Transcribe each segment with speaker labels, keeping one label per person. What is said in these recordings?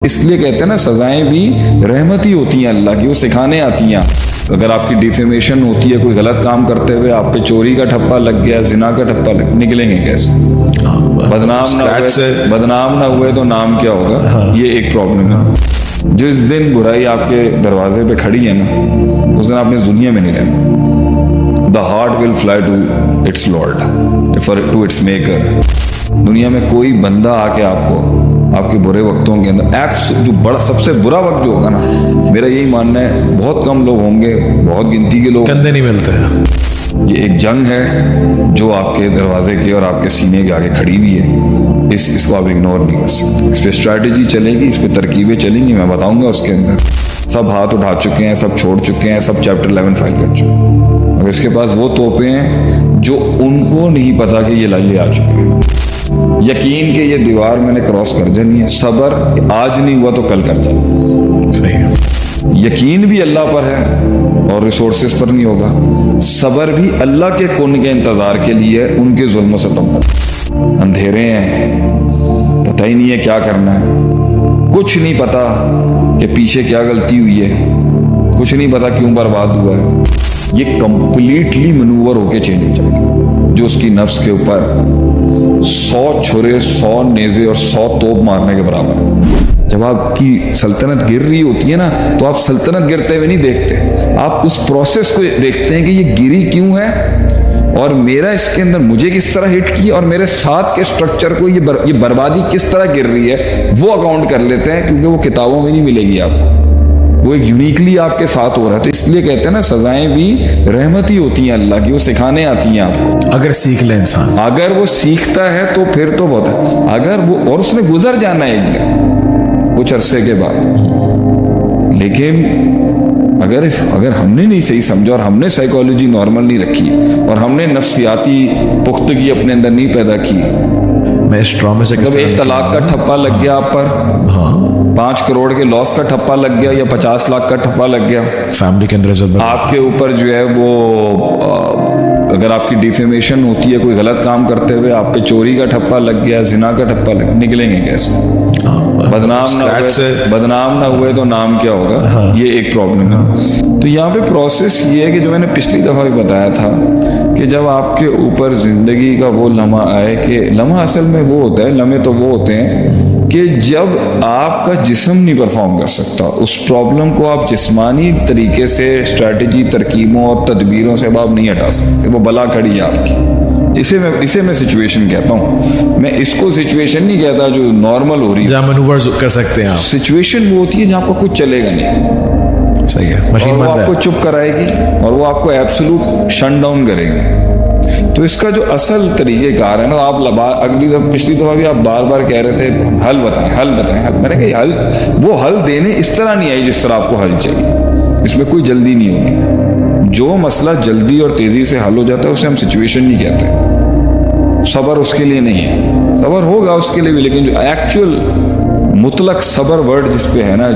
Speaker 1: اس لیے کہتے ہیں نا سزائیں بھی رحمت ہی ہوتی ہیں اللہ کی، وہ سکھانے آتی ہیں۔ اگر آپ کی ڈیفیمیشن ہوتی ہے، کوئی غلط کام کرتے ہوئے آپ پہ چوری کا ٹھپا لگ گیا، زنا کا ٹھپا لگ، نکلیں گے کیسے؟ بدنام نہ ہوئے تو نام کیا ہوگا؟ یہ ایک پرابلم ہے۔ جس دن برائی آپ کے دروازے پہ کھڑی ہے نا، اس دن آپ نے اس دنیا میں نہیں رہنا۔ The heart will fly to its Lord, to its maker۔ دنیا میں کوئی بندہ آ کے آپ کے برے وقتوں کے اندر جو بڑا سب سے برا وقت جو ہوگا نا، میرا یہی ماننا ہے بہت کم لوگ ہوں گے، بہت گنتی کے لوگ،
Speaker 2: کندھے نہیں ملتے ہیں۔
Speaker 1: یہ ایک جنگ ہے جو آپ کے دروازے کے اور آپ کے سینے کے آگے کھڑی ہوئی ہے۔ اس کو آپ اگنور نہیں کر سکتے۔ اس پہ اسٹریٹجی چلے گی، اس پہ ترکیبیں چلیں گی، میں بتاؤں گا اس کے اندر۔ سب ہاتھ اٹھا چکے ہیں، سب چھوڑ چکے ہیں، سب چیپٹر 11 فائل کر چکے ہیں، مگر اس کے پاس وہ توپیں ہیں جو ان کو نہیں پتا کہ یہ لالے آ چکے ہیں۔ یقین کہ یہ دیوار میں نے کراس کر جانی ہے، صبر آج نہیں ہوا تو کل کر جانا۔
Speaker 2: صحیح ہے۔
Speaker 1: یقین بھی اللہ پر ہے اور ریسورسز پر نہیں ہوگا، صبر بھی اللہ کے کن کے انتظار کے لیے، ان کے ظلم و ستم پر۔ اندھیرے ہیں، پتہ ہی نہیں ہے کیا کرنا ہے، کچھ نہیں پتا کہ پیچھے کیا غلطی ہوئی ہے، کچھ نہیں پتا کیوں برباد ہوا ہے۔ یہ کمپلیٹلی منور ہو کے چینج ہو جائے گا، جو اس کی نفس کے اوپر 100 چھرے، 100 نیزے اور 100 توپ مارنے کے برابر ہے۔ جب آپ کی سلطنت گر رہی ہوتی ہے نا، تو آپ سلطنت گرتے ہوئے نہیں دیکھتے، آپ اس پروسیس کو دیکھتے ہیں کہ یہ گری کیوں ہے، اور میرا اس کے اندر مجھے کس طرح ہٹ کی، اور میرے ساتھ کے سٹرکچر کو یہ بربادی کس طرح گر رہی ہے، وہ اکاؤنٹ کر لیتے ہیں، کیونکہ وہ کتابوں میں نہیں ملے گی آپ کو، وہ ایک یونیکلی آپ کے ساتھ ہو رہا ہے۔ تو اس لیے کہتے ہیں نا سزائیں بھی رحمت ہی ہوتی ہیں اللہ کی، وہ سکھانے آتی ہیں آپ کو۔
Speaker 2: اگر سیکھ لے انسان،
Speaker 1: اگر وہ سیکھتا ہے تو پھر تو بہت ہے، اگر وہ اور اس نے گزر جانا ہے ایک دن کچھ عرصے کے بعد، لیکن اگر ہم نے نہیں صحیح سمجھا، اور ہم نے سائیکالوجی نارمل نہیں رکھی، اور ہم نے نفسیاتی پختگی اپنے اندر نہیں پیدا کی،
Speaker 2: میں اس ٹراما سے
Speaker 1: جب ایک طلاق کا ٹھپا لگ گیا آپ پر، 5 کروڑ کے لاس کا ٹھپا لگ گیا، یا 50 لاکھ کا ٹھپا لگ گیا
Speaker 2: فیملی کے اندر عزت
Speaker 1: آپ کے اوپر، جو ہے وہ اگر آپ کی ڈیفیمیشن ہوتی ہے، کوئی غلط کام کرتے ہوئے آپ پہ چوری کا ٹھپا لگ گیا، زنا کا ٹھپا لگ، نکلیں گے کیسے؟ بدنام نہ ہوئے تو نام کیا ہوگا؟ یہ ایک پرابلم ہے۔ تو یہاں پہ پروسیس یہ ہے کہ جو میں نے پچھلی دفعہ بھی بتایا تھا کہ جب آپ کے اوپر زندگی کا وہ لمحہ آئے، کہ لمحہ اصل میں وہ ہوتا ہے، لمحے تو وہ ہوتے ہیں کہ جب آپ کا جسم نہیں پرفارم کر سکتا، اس پرابلم کو آپ جسمانی طریقے سے اسٹریٹجی، ترکیبوں اور تدبیروں سے آپ نہیں ہٹا سکتے، وہ بلا کھڑی ہے آپ کی۔ اسے میں سچویشن کہتا ہوں، میں اس کو سچویشن نہیں کہتا جو نارمل ہو رہی ہے،
Speaker 2: جہاں مینوورز کر سکتے ہیں آپ۔
Speaker 1: سچویشن وہ ہوتی ہے جہاں پر کچھ چلے گا نہیں،
Speaker 2: صحیح ہے،
Speaker 1: اور
Speaker 2: مشین
Speaker 1: وہ
Speaker 2: بند
Speaker 1: آپ
Speaker 2: ہے،
Speaker 1: کو چپ کرائے گی، اور وہ آپ کو ایبسولوٹ شٹ ڈاؤن کرے گی۔ تو اس کا جو اصل طریقہ کار ہے نا، آپ پچھلی دفعہ بھی آپ بار بار کہہ رہے تھے حل بتائیں، میں نے کہا وہ حل دینے اس طرح نہیں آئی جس طرح آپ کو حل چاہیے، اس میں کوئی جلدی نہیں ہوگی۔ جو مسئلہ جلدی اور تیزی سے حل ہو جاتا ہے اسے ہم سچویشن نہیں کہتے، صبر اس کے لیے نہیں ہے، صبر ہوگا اس کے لیے بھی، لیکن جو ایکچوئل مطلق صبر ورڈ جس پہ ہے نا،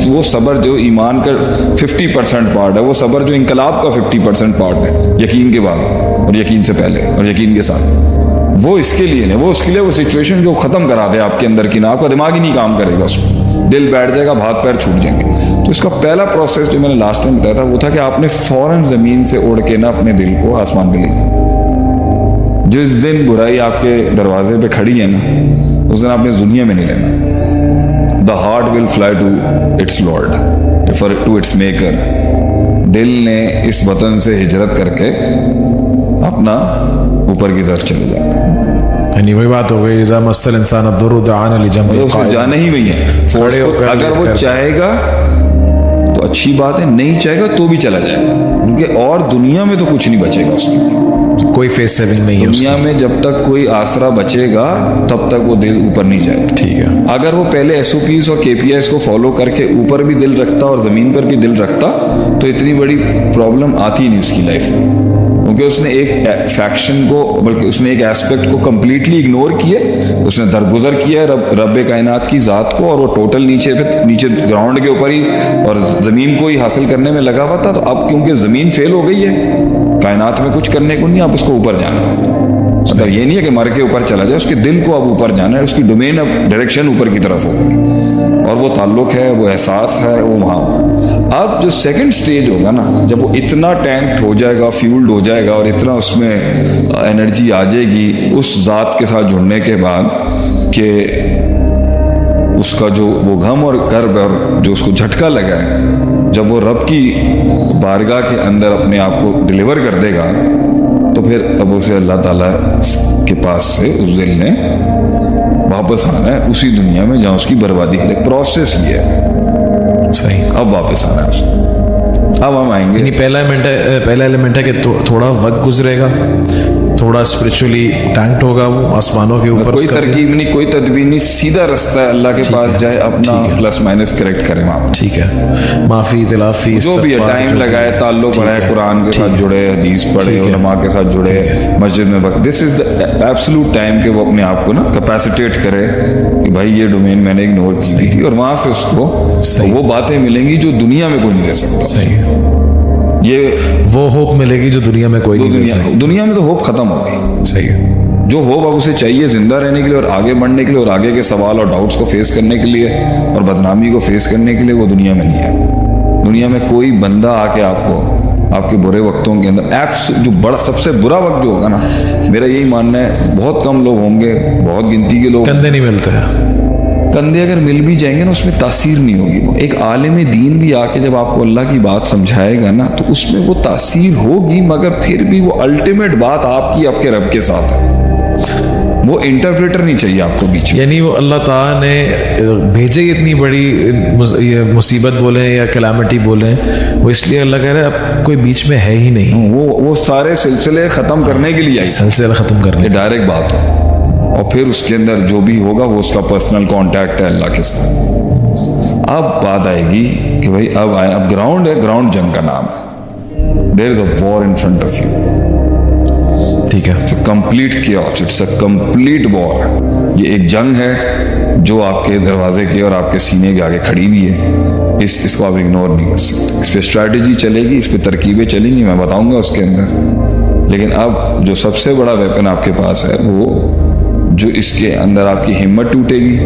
Speaker 1: وہ صبر جو ایمان کا 50% پارٹ ہے، وہ صبر جو انقلاب کا 50% پارٹ ہے، یقین کے بعد اور یقین سے پہلے اور یقین کے ساتھ، وہ اس کے لیے نہیں، وہ اس کے لیے وہ سچویشن جو ختم کرا دے آپ کے اندر کی نا، آپ کا دماغ ہی نہیں کام کرے گا، اس کو دل بیٹھ جائے گا، ہاتھ پیر چھوٹ جائیں گے۔ تو اس کا پہلا پروسیس جو میں نے لاسٹ ٹائم بتایا تھا وہ تھا کہ آپ نے فوراً زمین سے اڑ کے نا اپنے دل کو آسمان پہ لے جانا۔ جس دن برائی آپ کے دروازے پہ کھڑی ہے نا، اس دن آپ نے اس دنیا میں نہیں رہنا۔ The heart will fly to its Lord, to its maker۔ دل نے اس وطن سے ہجرت کر کے اپنا اوپر کی طرف چلے جانا،
Speaker 2: یعنی وہی بات ہو گئی، اذا مس الانسان الضر دعانا لجنبه،
Speaker 1: اس کو جانا ہی وہی ہے۔ اگر وہ چاہے گا تو اچھی بات ہے، نہیں چاہے گا تو بھی چلا جائے گا، کیونکہ اور دنیا میں تو کچھ نہیں بچے گا اس کے لیے،
Speaker 2: کوئی فیس سیونگ نہیں ہے
Speaker 1: دنیا میں جب تک کوئی آسرا بچے گا تب تک وہ دل اوپر نہیں جائے گا۔
Speaker 2: ٹھیک ہے،
Speaker 1: اگر وہ پہلے SOPs اور KPIs کو فالو کر کے اوپر بھی دل رکھتا اور زمین پر بھی دل رکھتا تو اتنی بڑی پرابلم آتی نہیں اس کی لائف میں، کیونکہ اس نے ایک فیکشن کو، بلکہ اس نے ایک ایسپیکٹ کو کمپلیٹلی اگنور کیے، اس نے درگزر کیا رب کائنات کی ذات کو، اور وہ ٹوٹل نیچے گراؤنڈ کے اوپر ہی اور زمین کو ہی حاصل کرنے میں لگا ہوا تھا۔ تو اب کیونکہ زمین فیل ہو گئی ہے، کائنات میں کچھ کرنے کو نہیں، آپ اس کو اوپر جانا ہے، مطلب یہ نہیں ہے کہ مر کے اوپر چلا جائے، اس کے دل کو اب اوپر جانا ہے، اس کی ڈومین اب ڈائریکشن اوپر کی طرف ہوگی۔ اور وہ تعلق ہے, وہ احساس ہے, وہ وہاں ہوگا. اب جو سیکنڈ سٹیج ہوگا نا, جب وہ اتنا ٹینک ہو جائے گا, فیولڈ ہو جائے گا, اور اتنا اس میں انرجی آ جائے گی اس ذات کے ساتھ جڑنے کے بعد کہ اس کا جو وہ غم اور کرب اور جو اس کو جھٹکا لگا ہے, جب وہ رب کی بارگاہ کے اندر اپنے آپ کو ڈیلیور کر دے گا, تو پھر اب اسے اللہ تعالیٰ کے پاس سے اس دل نے واپس آنا ہے اسی دنیا میں جہاں اس کی بربادی کے لیے. پروسیس یہ ہے.
Speaker 2: صحیح.
Speaker 1: اب واپس آنا ہے اس کو. اب ہم آئیں گے.
Speaker 2: یعنی پہلا ایلیمنٹ ہے کہ تھوڑا وقت گزرے گا, تھوڑا اسپرچولی ٹینکڈ ہوگا, وہ آسمانوں کے اوپر.
Speaker 1: کوئی ترکیب نہیں, کوئی تدبیر نہیں, سیدھا رستہ ہے اللہ کے پاس جائے, اپنا پلس مائنس کریکٹ کرے وہاں.
Speaker 2: ٹھیک ہے. معافی, تلافی,
Speaker 1: جو بھی ہے, ٹائم لگائے, تعلق بڑھائے, قرآن کے ساتھ جڑے, حدیث پڑھے, علماء کے ساتھ جڑے, مسجد میں وقت. دس از دا ایبسولوٹ ٹائم کہ وہ اپنے آپ کو نا کیپیسیٹیٹ کرے کہ بھائی یہ ڈومین میں نے اگنور کی تھی, اور وہاں سے اس کو وہ باتیں ملیں گی جو دنیا میں کوئی نہیں دے سکتا.
Speaker 2: صحیح.
Speaker 1: یہ
Speaker 2: وہ ہوپ ملے گی جو دنیا میں کوئی نہیں دے سکتا.
Speaker 1: دنیا میں تو ہوپ ختم ہو گئی.
Speaker 2: صحیح.
Speaker 1: جو ہوپ اب اسے چاہیے زندہ رہنے کے لیے اور آگے بڑھنے کے لیے اور آگے کے سوال اور ڈاؤٹس کو فیس کرنے کے لیے اور بدنامی کو فیس کرنے کے لیے, وہ دنیا میں نہیں ہے. دنیا میں کوئی بندہ آ کے آپ کو آپ کے برے وقتوں کے اندر جو بڑا سب سے برا وقت جو ہوگا نا, میرا یہی ماننا ہے بہت کم لوگ ہوں گے, بہت گنتی کے لوگ,
Speaker 2: کندھے نہیں ملتے ہیں.
Speaker 1: کندھے اگر مل بھی جائیں گے نا, اس میں تاثیر نہیں ہوگی. وہ ایک عالم دین بھی آ کے جب آپ کو اللہ کی بات سمجھائے گا نا, تو اس میں وہ تاثیر ہوگی, مگر پھر بھی وہ الٹیمیٹ بات آپ کی آپ کے رب کے ساتھ ہے. وہ انٹرپریٹر نہیں چاہیے آپ کو بیچ میں.
Speaker 2: یعنی وہ اللہ تعالیٰ نے بھیجے اتنی بڑی مصیبت بولیں یا کلیمٹی بولیں, وہ اس لیے اللہ کہہ رہا ہے اب کوئی بیچ میں ہے ہی نہیں.
Speaker 1: وہ سارے سلسلے ختم کرنے کے لیے آئی,
Speaker 2: سلسلہ ختم کرنے.
Speaker 1: یہ ڈائریکٹ بات ہو, اور پھر اس کے اندر جو بھی ہوگا وہ اس کا پرسنل کانٹیکٹ ہے اللہ کے ساتھ. اب بات آئے گی کہ بھائی اب گراؤنڈ ہے, گراؤنڈ جنگ کا نام ہے. There is a war in front of you.
Speaker 2: ٹھیک ہے.
Speaker 1: It's a complete chaos, it's a complete war. یہ ایک جنگ ہے جو آپ کے دروازے کے اور آپ کے سینے کے آگے کھڑی بھی ہے. اس کو آپ اگنور نہیں کر سکتے. اس پہ اسٹریٹجی چلے گی, اس پہ ترکیبیں چلیں گی, میں بتاؤں گا اس کے اندر. لیکن اب جو سب سے بڑا ویپن آپ کے پاس ہے, وہ جو اس کے اندر آپ کی ہمت ٹوٹے گی,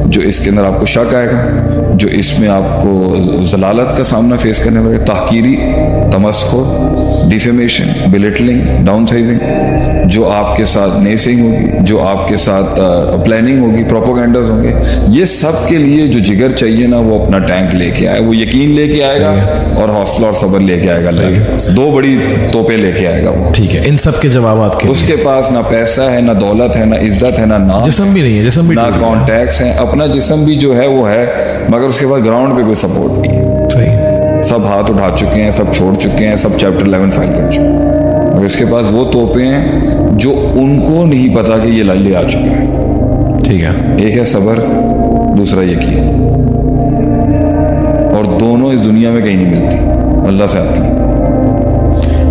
Speaker 1: جو اس کے اندر آپ کو شک آئے گا, جو اس میں آپ کو ضلالت کا سامنا فیس کرنے پڑے گا, تحقیری, تمسخر, ڈیفیمیشن, بلیٹلنگ, ڈاؤن سائزنگ, جو آپ کے ساتھ نیسنگ ہوگی, جو آپ کے ساتھ پلاننگ ہوگی, پروپوگنڈاز ہوں گے, یہ سب کے لیے جو جگر چاہیے نا, وہ اپنا ٹینک لے کے آئے, وہ یقین لے کے آئے گا اور حوصلہ اور صبر لے کے آئے گا. اللہ کے پاس 2 بڑی توپیں لے کے آئے گا وہ.
Speaker 2: ٹھیک ہے. ان سب کے جوابات کے
Speaker 1: اس کے پاس نہ پیسہ ہے, نہ دولت ہے, نہ عزت ہے, نہ نام,
Speaker 2: جسم بھی نہیں ہے, جسم بھی
Speaker 1: نہ کانٹیکٹس ہیں. اپنا جسم بھی جو ہے وہ ہے, مگر اس کے بعد گراؤنڈ پہ کوئی سپورٹ نہیں ہے.
Speaker 2: صحیح.
Speaker 1: سب ہاتھ اٹھا چکے ہیں, سب چھوڑ چکے ہیں, سب چیپٹر 11 فائل کر چکے ہیں, اور اس کے پاس وہ توپیں ہیں جو ان کو نہیں پتا کہ یہ لے آ چکے ہیں.
Speaker 2: ٹھیک ہے.
Speaker 1: ایک ہے صبر, دوسرا یقین, اور دونوں اس دنیا میں کہیں نہیں ملتی, اللہ سے آتی.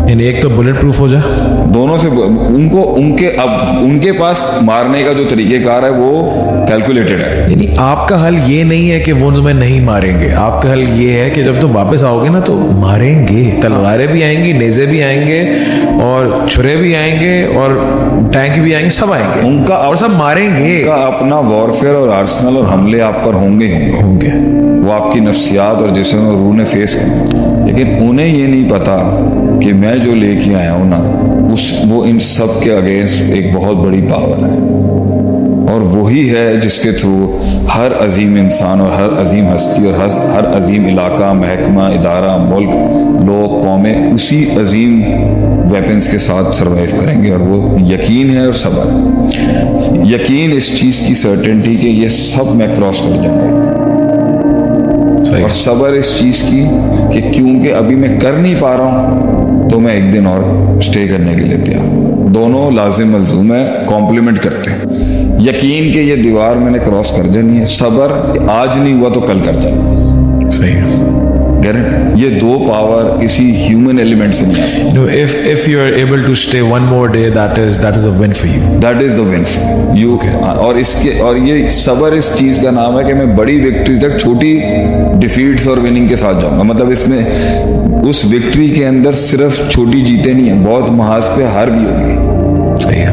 Speaker 2: یعنی ایک تو بلٹ پروف ہو جائے,
Speaker 1: دونوں سے ان کے پاس مارنے کا جو طریقہ کار ہے وہ کیلکولیٹڈ ہے.
Speaker 2: یعنی آپ کا حل یہ نہیں ہے کہ وہ تمہیں نہیں ماریں گے, آپ کا حل یہ ہے کہ جب تم واپس آؤ گے نا تو ماریں گے. تلواریں بھی آئیں گی, نیزے بھی آئیں گے, اور چھرے بھی آئیں گے, اور ٹینک بھی آئیں گے, سب آئیں گے,
Speaker 1: ان کا
Speaker 2: اور سب ماریں گے.
Speaker 1: ان کا اپنا وارفیئر اور آرسنل اور حملے آپ پر ہوں گے. وہ آپ کی نفسیات اور جسم اور روح نے فیس کرنا, لیکن انہیں یہ نہیں پتا کہ میں جو لے کے آیا ہوں نا, وہ ان سب کے اگینسٹ ایک بہت بڑی پاور ہے, اور وہی ہے جس کے تھرو ہر عظیم انسان اور ہر عظیم ہستی اور ہر عظیم علاقہ, محکمہ, ادارہ, ملک, لوگ, قومیں اسی عظیم ویپنز کے ساتھ سروائیو کریں گے. اور وہ یقین ہے اور صبر. یقین اس چیز کی سرٹنٹی کہ یہ سب میں کراس کر جاؤں گا, اور صبر اس چیز کی کہ کیونکہ ابھی میں کر نہیں پا رہا ہوں تو میں ایک دن اور اسٹے کرنے کے لیے تیار. دونوں لازم ملزوم ہے, کمپلیمنٹ کرتے ہیں. یقین کہ یہ دیوار میں نے کراس کر دینی ہے, صبر آج نہیں ہوا تو کل کر جائے.
Speaker 2: صحیح.
Speaker 1: یہ 2 پاور کسی ہیومن ایلیمنٹ سے نہیں آ سکتی.
Speaker 2: If you are able to stay one more day, that is a win for you.
Speaker 1: That is the win for you. اور یہ صبر اس چیز کا نام ہے کہ میں بڑی وکٹری تک چھوٹی ڈیفیٹس اور وننگ کے ساتھ جاؤں گا. مطلب اس میں اس وکٹری کے اندر صرف چھوٹی جیتیں نہیں ہیں, بہت محاذ پہ ہار بھی ہوگی.
Speaker 2: صحیح ہے.